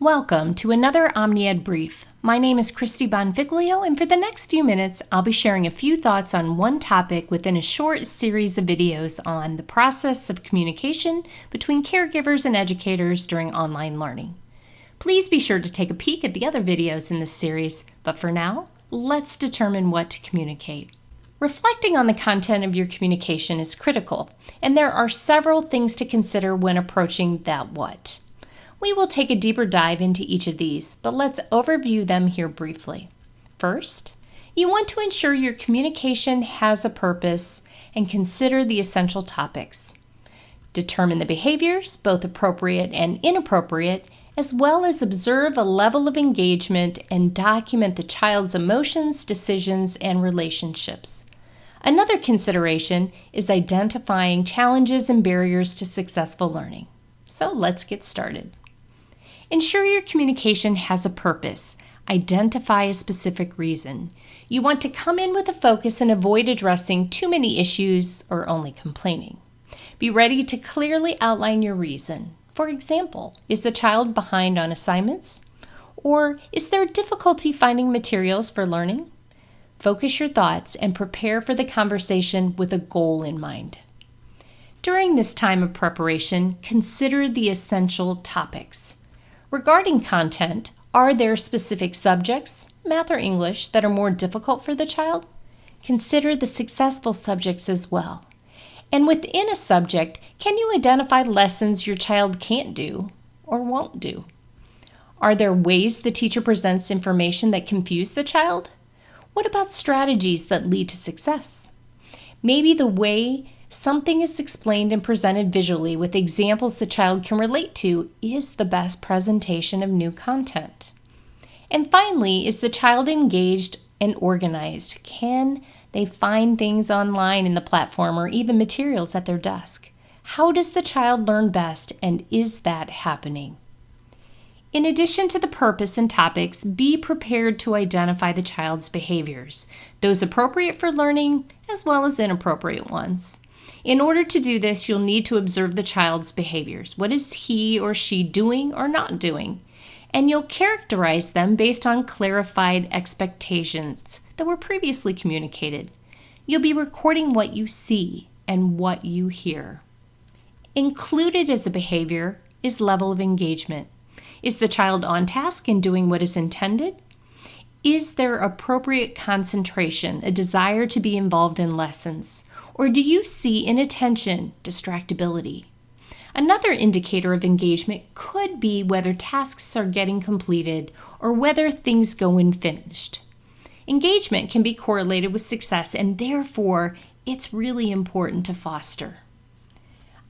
Welcome to another OmniEd Brief. My name is Christie Bonfiglio, and for the next few minutes, I'll be sharing a few thoughts on one topic within a short series of videos on the process of communication between caregivers and educators during online learning. Please be sure to take a peek at the other videos in this series, but for now, let's determine what to communicate. Reflecting on the content of your communication is critical, and there are several things to consider when approaching that what. We will take a deeper dive into each of these, but let's overview them here briefly. First, you want to ensure your communication has a purpose and consider the essential topics. Determine the behaviors, both appropriate and inappropriate, as well as observe a level of engagement and document the child's emotions, decisions, and relationships. Another consideration is identifying challenges and barriers to successful learning. So let's get started. Ensure your communication has a purpose. Identify a specific reason. You want to come in with a focus and avoid addressing too many issues or only complaining. Be ready to clearly outline your reason. For example, is the child behind on assignments? Or is there difficulty finding materials for learning? Focus your thoughts and prepare for the conversation with a goal in mind. During this time of preparation, consider the essential topics. Regarding content, are there specific subjects, math or English, that are more difficult for the child? Consider the successful subjects as well. And within a subject, can you identify lessons your child can't do or won't do? Are there ways the teacher presents information that confuse the child? What about strategies that lead to success? Maybe the way something is explained and presented visually with examples the child can relate to is the best presentation of new content. And finally, is the child engaged and organized? Can they find things online in the platform or even materials at their desk? How does the child learn best, and is that happening? In addition to the purpose and topics, be prepared to identify the child's behaviors, those appropriate for learning as well as inappropriate ones. In order to do this, you'll need to observe the child's behaviors. What is he or she doing or not doing? And you'll characterize them based on clarified expectations that were previously communicated. You'll be recording what you see and what you hear. Included as a behavior is level of engagement. Is the child on task and doing what is intended? Is there appropriate concentration, a desire to be involved in lessons? Or do you see inattention, distractibility? Another indicator of engagement could be whether tasks are getting completed or whether things go unfinished. Engagement can be correlated with success, and therefore it's really important to foster.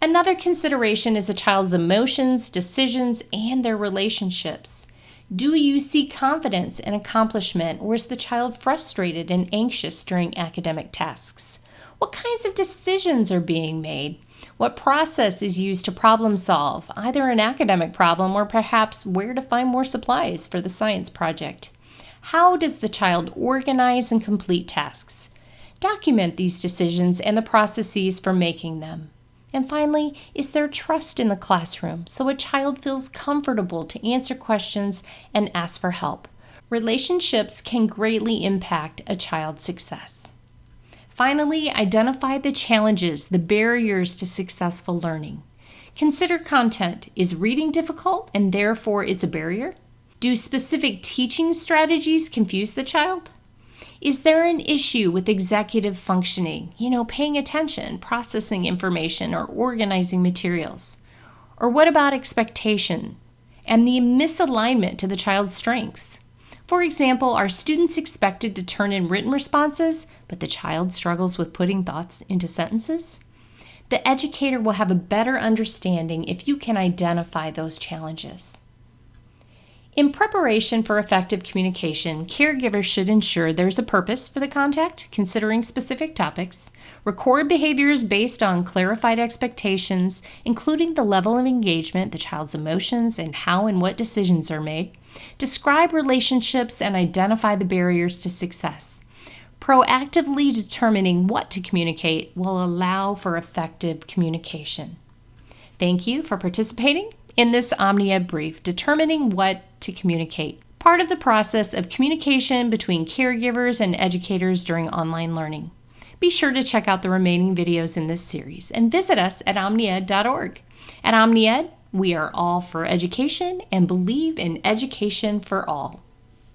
Another consideration is a child's emotions, decisions, and their relationships. Do you see confidence and accomplishment, or is the child frustrated and anxious during academic tasks? What kinds of decisions are being made? What process is used to problem solve, either an academic problem or perhaps where to find more supplies for the science project? How does the child organize and complete tasks? Document these decisions and the processes for making them. And finally, is there trust in the classroom so a child feels comfortable to answer questions and ask for help? Relationships can greatly impact a child's success. Finally, identify the challenges, the barriers to successful learning. Consider content. Is reading difficult and therefore it's a barrier? Do specific teaching strategies confuse the child? Is there an issue with executive functioning, paying attention, processing information, or organizing materials? Or what about expectation and the misalignment to the child's strengths? For example, are students expected to turn in written responses, but the child struggles with putting thoughts into sentences? The educator will have a better understanding if you can identify those challenges. In preparation for effective communication, caregivers should ensure there's a purpose for the contact, considering specific topics, record behaviors based on clarified expectations, including the level of engagement, the child's emotions, and how and what decisions are made, describe relationships, and identify the barriers to success. Proactively determining what to communicate will allow for effective communication. Thank you for participating in this OmniEd brief, determining what to communicate, part of the process of communication between caregivers and educators during online learning. Be sure to check out the remaining videos in this series and visit us at omnied.org. At OmniEd, we are all for education and believe in education for all.